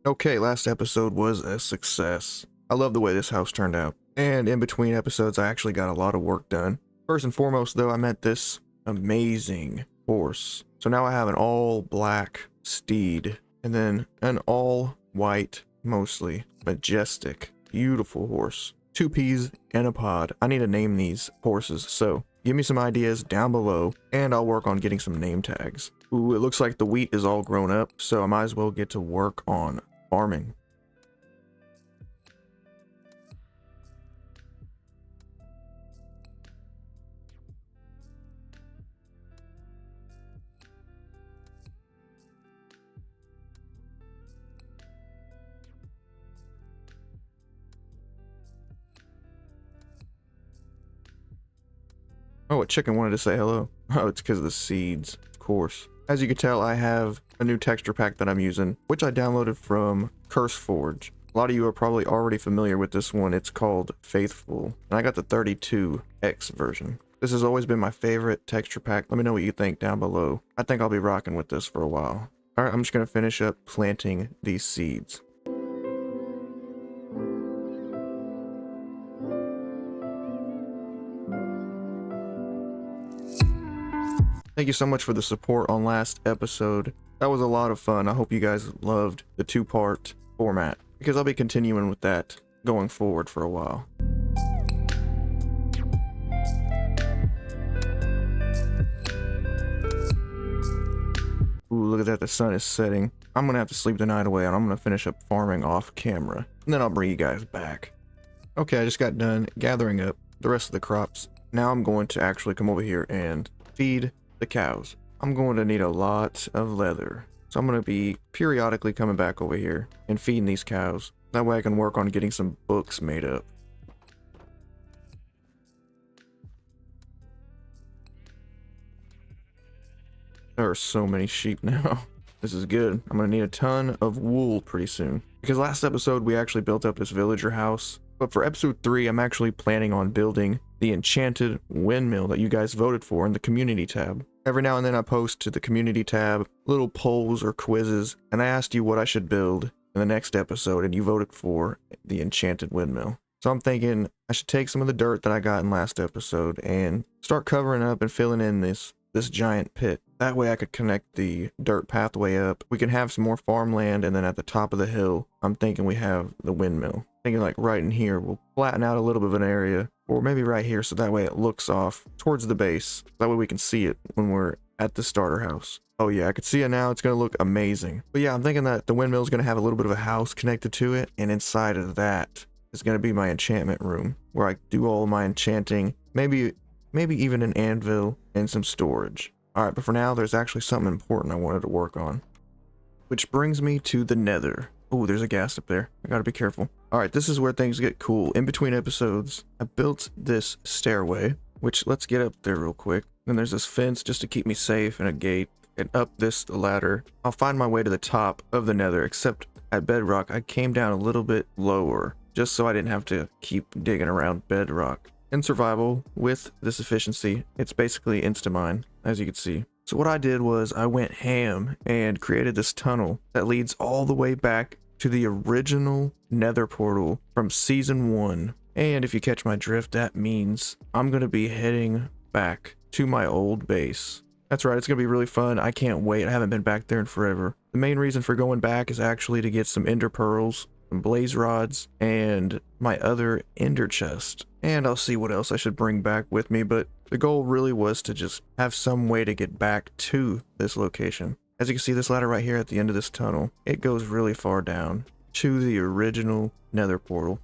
Okay, last episode was a success. I love the way this house turned out. And in between episodes, I actually got a lot of work done. First and foremost, though, I met this amazing horse. So now I have an all black steed and then an all white, mostly majestic, beautiful horse. 2 peas and a pod. I need to name these horses, so give me some ideas down below and I'll work on getting some name tags. Ooh, it looks like the wheat is all grown up, so I might as well get to work on farming. Oh, a chicken wanted to say hello. Oh, it's because of the seeds, of course. As you can tell, I have a new texture pack that I'm using, which I downloaded from CurseForge. A lot of you are probably already familiar with this one. It's called Faithful, and I got the 32X version. This has always been my favorite texture pack. Let me know what you think down below. I think I'll be rocking with this for a while. All right, I'm just going to finish up planting these seeds. Thank you so much for the support on last episode. That was a lot of fun. I hope you guys loved the 2-part format, because I'll be continuing with that going forward for a while. Ooh, look at that, the sun is setting. I'm gonna have to sleep the night away and I'm gonna finish up farming off camera, and then I'll bring you guys back. Okay, I just got done gathering up the rest of the crops. Now I'm going to actually come over here and feed the cows. I'm going to need a lot of leather, so I'm going to be periodically coming back over here and feeding these cows. That way I can work on getting some books made up. There are so many sheep now. This is good. I'm going to need a ton of wool pretty soon, because last episode we actually built up this villager house. But for episode 3, I'm actually planning on building the Enchanted Windmill that you guys voted for in the community tab. Every now and then I post to the community tab little polls or quizzes, and I asked you what I should build in the next episode, and you voted for the Enchanted Windmill. So I'm thinking I should take some of the dirt that I got in last episode and start covering up and filling in this giant pit. That way I could connect the dirt pathway up. We can have some more farmland, and then at the top of the hill, I'm thinking we have the windmill. Thinking like right in here, we'll flatten out a little bit of an area, or maybe right here, so that way it looks off towards the base. That way we can see it when we're at the starter house. Oh yeah, I can see it now. It's going to look amazing. But yeah, I'm thinking that the windmill is going to have a little bit of a house connected to it, and inside of that is going to be my enchantment room, where I do all of my enchanting, maybe even an anvil and some storage. Alright, but for now, there's actually something important I wanted to work on. Which brings me to the Nether. Oh, there's a ghast up there. I gotta be careful. Alright, this is where things get cool. In between episodes, I built this stairway, which let's get up there real quick. Then there's this fence just to keep me safe, and a gate. And up this ladder, I'll find my way to the top of the Nether, except at bedrock, I came down a little bit lower, just so I didn't have to keep digging around bedrock. In survival, with this efficiency, it's basically insta-mine, as you can see. So what I did was I went ham and created this tunnel that leads all the way back to the original Nether portal from season 1. And if you catch my drift, that means I'm going to be heading back to my old base. That's right, it's going to be really fun. I can't wait. I haven't been back there in forever. The main reason for going back is actually to get some ender pearls, some blaze rods, and my other ender chest. And I'll see what else I should bring back with me, but the goal really was to just have some way to get back to this location. As you can see, this ladder right here at the end of this tunnel, it goes really far down to the original Nether portal.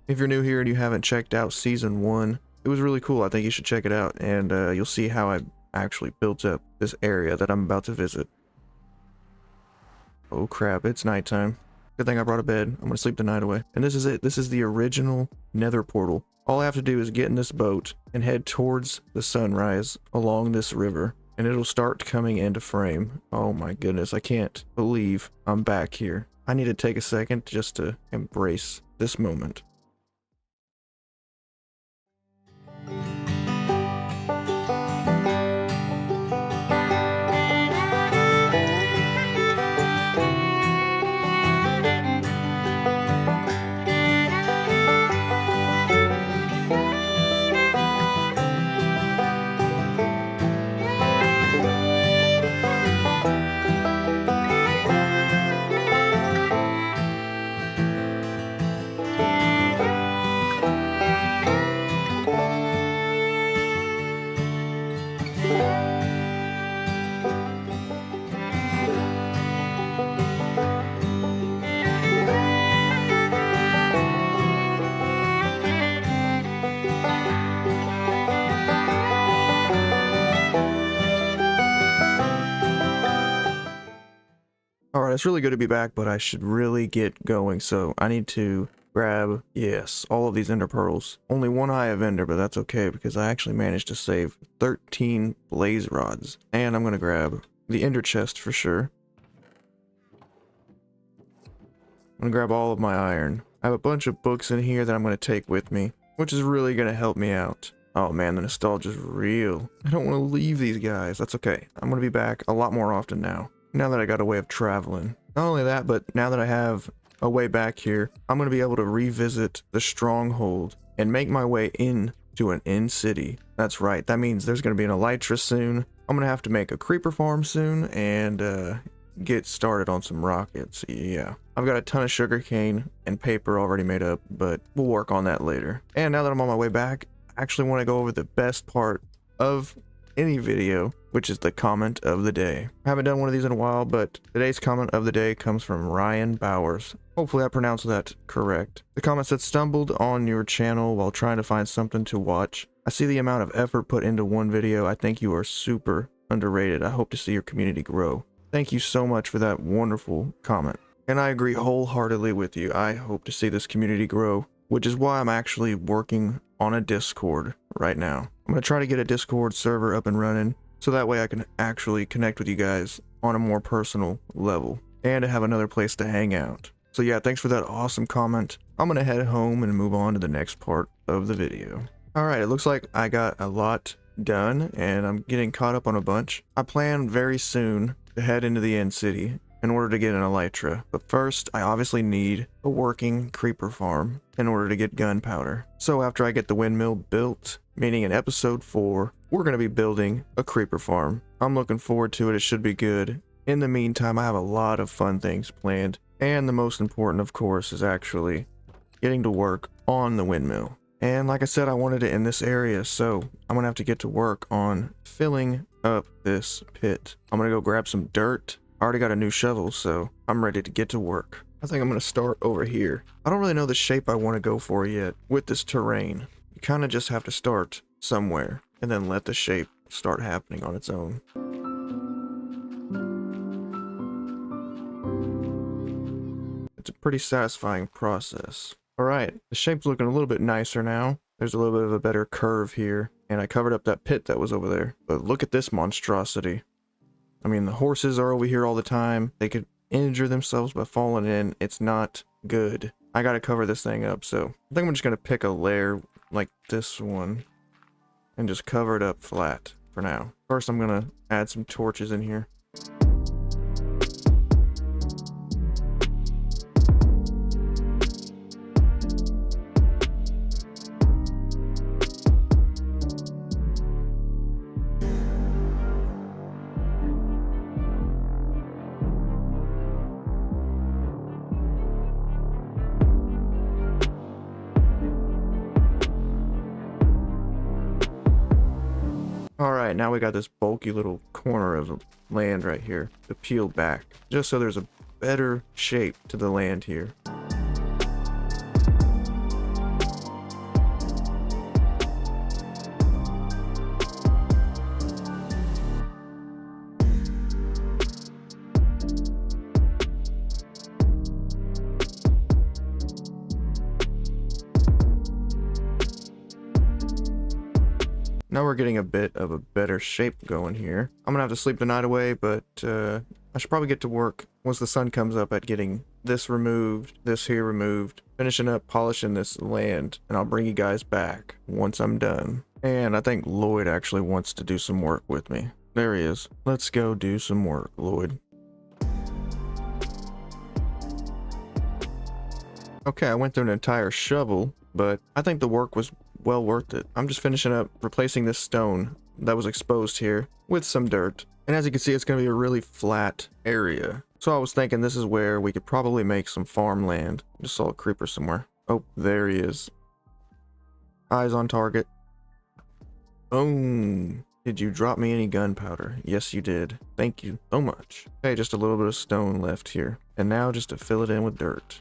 If you're new here and you haven't checked out season 1, it was really cool. I think you should check it out, and you'll see how I actually built up this area that I'm about to visit. Oh crap, it's nighttime. Good thing I brought a bed. I'm gonna sleep the night away. And this is it. This is the original Nether portal. All I have to do is get in this boat and head towards the sunrise along this river, and it'll start coming into frame. Oh my goodness, I can't believe I'm back here. I need to take a second just to embrace this moment. It's really good to be back, but I should really get going. So I need to grab, yes, all of these ender pearls. Only one eye of ender, but that's okay because I actually managed to save 13 blaze rods. And I'm going to grab the ender chest for sure. I'm going to grab all of my iron. I have a bunch of books in here that I'm going to take with me, which is really going to help me out. Oh man, the nostalgia is real. I don't want to leave these guys. That's okay. I'm going to be back a lot more often now that I got a way of traveling. Not only that, but now that I have a way back here, I'm going to be able to revisit the stronghold and make my way in to an end city. That's right. That means there's going to be an elytra soon. I'm going to have to make a creeper farm soon and get started on some rockets. Yeah. I've got a ton of sugarcane and paper already made up, but we'll work on that later. And now that I'm on my way back, I actually want to go over the best part of any video, which is the comment of the day. I haven't done one of these in a while, but today's comment of the day comes from Ryan Bowers. Hopefully I pronounced that correct. The comment said, stumbled on your channel while trying to find something to watch. I see the amount of effort put into one video. I think you are super underrated. I hope to see your community grow. Thank you so much for that wonderful comment. And I agree wholeheartedly with you. I hope to see this community grow, which is why I'm actually working on a Discord right now. I'm going to try to get a Discord server up and running so that way I can actually connect with you guys on a more personal level and have another place to hang out. So yeah, thanks for that awesome comment. I'm going to head home and move on to the next part of the video. Alright, it looks like I got a lot done and I'm getting caught up on a bunch. I plan very soon to head into the end city in order to get an elytra, but first I obviously need a working creeper farm in order to get gunpowder. So after I get the windmill built, meaning in episode 4, we're going to be building a creeper farm. I'm looking forward to it. It should be good. In the meantime, I have a lot of fun things planned, and the most important, of course, is actually getting to work on the windmill. And like I said, I wanted it in this area, so I'm going to have to get to work on filling up this pit. I'm going to go grab some dirt. I already got a new shovel, so I'm ready to get to work. I think I'm going to start over here. I don't really know the shape I want to go for yet with this terrain. You kind of just have to start somewhere and then let the shape start happening on its own. It's a pretty satisfying process. Alright, the shape's looking a little bit nicer now. There's a little bit of a better curve here, and I covered up that pit that was over there. But look at this monstrosity. I mean, the horses are over here all the time. They could injure themselves by falling in. It's not good. I gotta cover this thing up, so I think I'm just gonna pick a layer like this one and just cover it up flat for now. First, I'm gonna add some torches in here. Alright, now we got this bulky little corner of land right here to peel back, just so there's a better shape to the land here. Now we're getting a bit of a better shape going here. I'm gonna have to sleep the night away, but I should probably get to work once the sun comes up at getting this removed, this here removed, finishing up polishing this land, and I'll bring you guys back once I'm done. And I think Lloyd actually wants to do some work with me. There he is. Let's go do some work, Lloyd. Okay, I went through an entire shovel, but I think the work was well worth it. I'm just finishing up replacing this stone that was exposed here with some dirt. And as you can see, it's going to be a really flat area. So I was thinking this is where we could probably make some farmland. Just saw a creeper somewhere. Oh, there he is. Eyes on target. Boom. Did you drop me any gunpowder? Yes, you did. Thank you so much. Okay, just a little bit of stone left here. And now just to fill it in with dirt.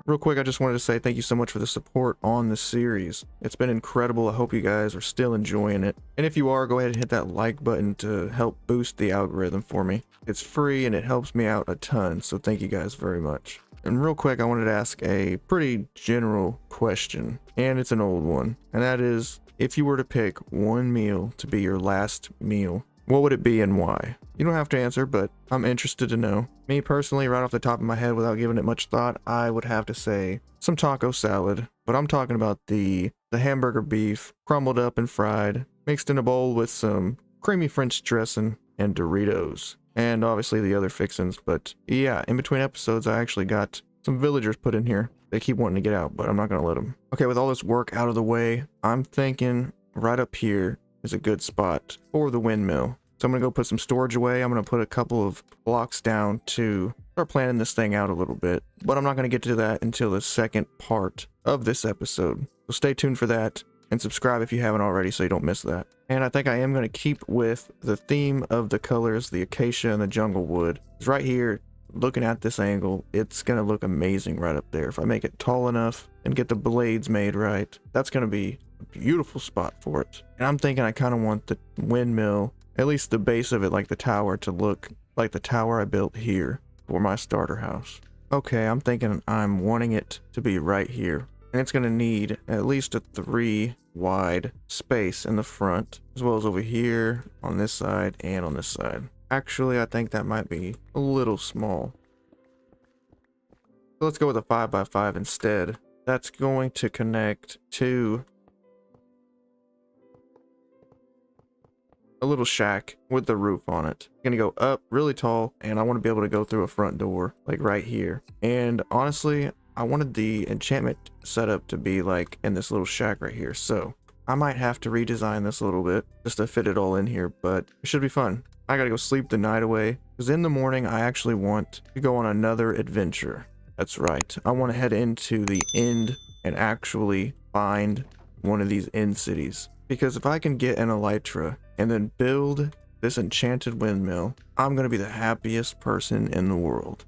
real quick, I just wanted to say thank you so much for the support on this series. It's been incredible. I hope you guys are still enjoying it. And if you are, go ahead and hit that like button to help boost the algorithm for me. It's free and it helps me out a ton, so thank you guys very much. And real quick, I wanted to ask a pretty general question, and it's an old one, and that is, if you were to pick one meal to be your last meal, what would it be and why? You don't have to answer, but I'm interested to know. Me personally, right off the top of my head, without giving it much thought, I would have to say some taco salad, but I'm talking about the hamburger beef, crumbled up and fried, mixed in a bowl with some creamy French dressing and Doritos. And obviously the other fixins, but yeah, in between episodes, I actually got some villagers put in here. They keep wanting to get out, but I'm not going to let them. Okay, with all this work out of the way, I'm thinking right up here is a good spot for the windmill. So I'm going to go put some storage away. I'm going to put a couple of blocks down to start planning this thing out a little bit, but I'm not going to get to that until the second part of this episode. So stay tuned for that. And subscribe if you haven't already so you don't miss that. And I think I am going to keep with the theme of the colors, the acacia and the jungle wood. It's right here, looking at this angle, it's going to look amazing right up there. If I make it tall enough and get the blades made right, that's going to be a beautiful spot for it. And I'm thinking I kind of want the windmill, at least the base of it, like the tower, to look like the tower I built here for my starter house. Okay, I'm thinking I'm wanting it to be right here. And it's going to need at least a 3 wide space in the front, as well as over here, on this side, and on this side. Actually, I think that might be a little small. So let's go with a 5x5 instead. That's going to connect to a little shack with the roof on it. It's gonna go up really tall, and I want to be able to go through a front door, like right here. And honestly, I wanted the enchantment setup to be like in this little shack right here, so I might have to redesign this a little bit just to fit it all in here, but it should be fun. I gotta go sleep the night away, because in the morning I actually want to go on another adventure. That's right, I want to head into the end and actually find one of these end cities. Because if I can get an elytra and then build this enchanted windmill, I'm gonna be the happiest person in the world.